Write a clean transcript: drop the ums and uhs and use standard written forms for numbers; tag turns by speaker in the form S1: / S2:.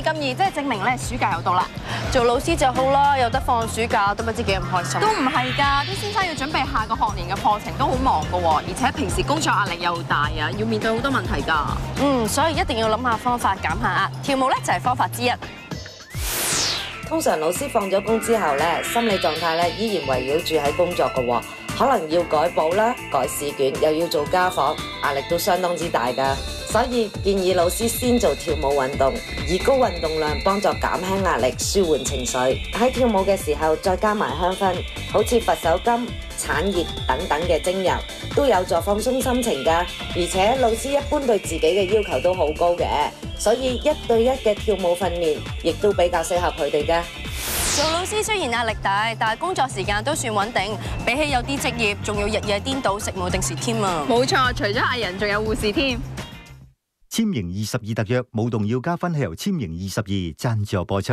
S1: 氣咁易，即係證明咧暑假又到啦。做老師就好啦，有得放暑假都不知幾咁開心。都唔係㗎，啲先生要準備下個學年嘅課程都好忙㗎喎，而且平時工作壓力又大啊，要面對好多問題㗎。所以一定要諗下方法減下壓，跳舞咧就係方法之一。
S2: 通常老師放咗工之後咧，心理狀態咧依然圍繞住喺工作嘅喎，可能要改簿啦、改試卷，又要做家訪，壓力都相當之大㗎。所以建議老師先做跳舞運動，以高運動量幫助減輕壓力、舒緩情緒。喺跳舞嘅時候再加埋香薰，好似佛手柑、橙葉等等嘅精油，都有助放鬆心情㗎。而且老師一般對自己嘅要求都好高嘅，所以1對1嘅跳舞訓練亦都比較適合佢哋㗎。
S1: 做老師雖然壓力大，但係工作時間都算穩定，比起有啲職業仲要日夜顛倒、食冇定時添啊！冇錯，除咗藝人，仲有護士添。
S3: 簽營22特約舞動要加分係由簽營22贊助播出。